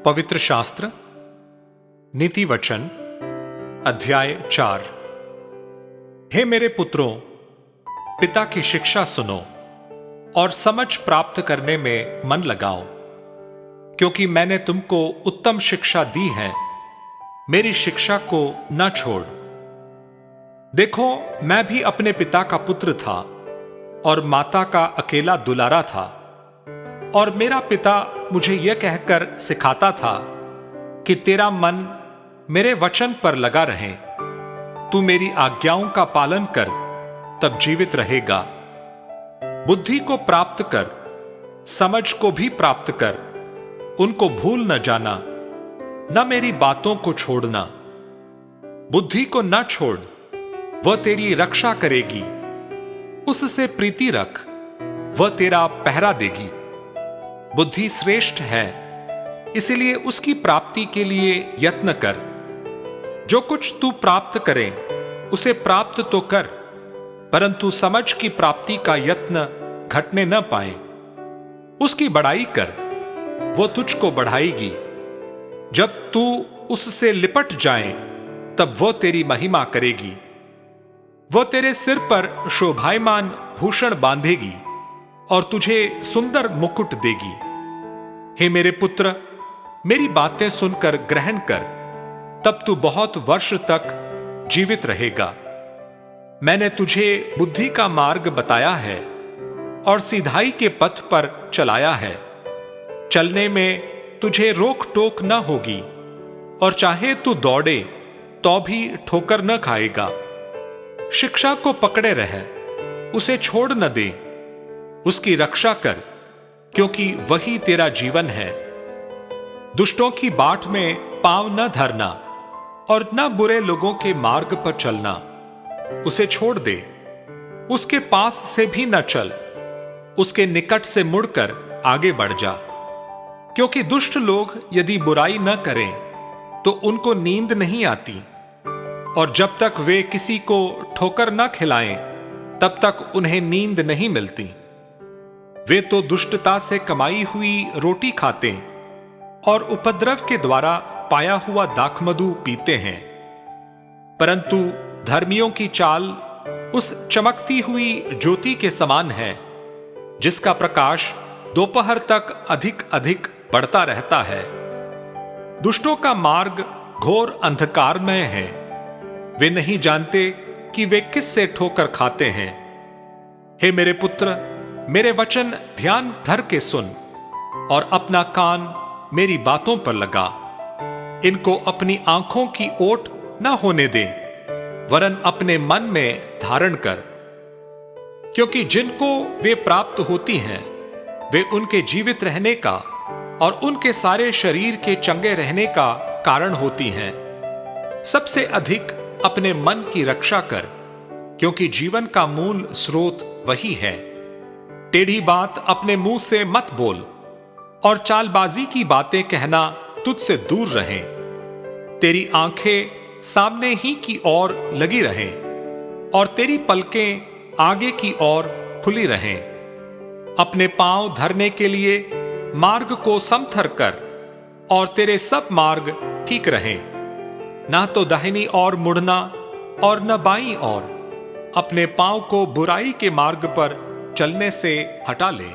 पवित्र शास्त्र नीति वचन अध्याय 4। हे मेरे पुत्रों, पिता की शिक्षा सुनो और समझ प्राप्त करने में मन लगाओ, क्योंकि मैंने तुमको उत्तम शिक्षा दी है। मेरी शिक्षा को न छोड़। देखो, मैं भी अपने पिता का पुत्र था और माता का अकेला दुलारा था, और मेरा पिता मुझे यह कहकर सिखाता था कि तेरा मन मेरे वचन पर लगा रहे। तू मेरी आज्ञाओं का पालन कर, तब जीवित रहेगा। बुद्धि को प्राप्त कर, समझ को भी प्राप्त कर। उनको भूल न जाना, न मेरी बातों को छोड़ना। बुद्धि को न छोड़, वह तेरी रक्षा करेगी। उससे प्रीति रख, वह तेरा पहरा देगी। बुद्धि श्रेष्ठ है, इसलिए उसकी प्राप्ति के लिए यत्न कर। जो कुछ तू प्राप्त करे उसे प्राप्त तो कर, परंतु समझ की प्राप्ति का यत्न घटने न पाए। उसकी बड़ाई कर, वो तुझको बढ़ाएगी। जब तू उससे लिपट जाए, तब वो तेरी महिमा करेगी। वो तेरे सिर पर शोभायमान भूषण बांधेगी और तुझे सुंदर मुकुट देगी। हे मेरे पुत्र, मेरी बातें सुनकर ग्रहण कर, तब तू बहुत वर्ष तक जीवित रहेगा। मैंने तुझे बुद्धि का मार्ग बताया है और सीधाई के पथ पर चलाया है। चलने में तुझे रोक टोक न होगी, और चाहे तू दौड़े तो भी ठोकर न खाएगा। शिक्षा को पकड़े रह, उसे छोड़ न दे। उसकी रक्षा कर, क्योंकि वही तेरा जीवन है। दुष्टों की बाट में पांव न धरना और न बुरे लोगों के मार्ग पर चलना। उसे छोड़ दे, उसके पास से भी न चल। उसके निकट से मुड़कर आगे बढ़ जा, क्योंकि दुष्ट लोग यदि बुराई न करें तो उनको नींद नहीं आती, और जब तक वे किसी को ठोकर न खिलाएं तब तक उन्हें नींद नहीं मिलती। वे तो दुष्टता से कमाई हुई रोटी खाते और उपद्रव के द्वारा पाया हुआ दाखमधु पीते हैं। परंतु धर्मियों की चाल उस चमकती हुई ज्योति के समान है, जिसका प्रकाश दोपहर तक अधिक अधिक बढ़ता रहता है। दुष्टों का मार्ग घोर अंधकारमय है। वे नहीं जानते कि वे किससे ठोकर खाते हैं। हे मेरे पुत्र, मेरे वचन ध्यान धर के सुन और अपना कान मेरी बातों पर लगा। इनको अपनी आंखों की ओट न होने दे, वरन अपने मन में धारण कर, क्योंकि जिनको वे प्राप्त होती हैं वे उनके जीवित रहने का और उनके सारे शरीर के चंगे रहने का कारण होती हैं। सबसे अधिक अपने मन की रक्षा कर, क्योंकि जीवन का मूल स्रोत वही है। टेढ़ी बात अपने मुंह से मत बोल, और चालबाजी की बातें कहना तुझसे दूर रहे। तेरी आंखें सामने ही की ओर लगी रहें, और तेरी पलकें आगे की ओर खुली रहें। अपने पांव धरने के लिए मार्ग को समथर कर, और तेरे सब मार्ग ठीक रहें। ना तो दाहिनी ओर मुड़ना और न बाईं ओर। अपने पांव को बुराई के मार्ग पर चलने से हटा ले।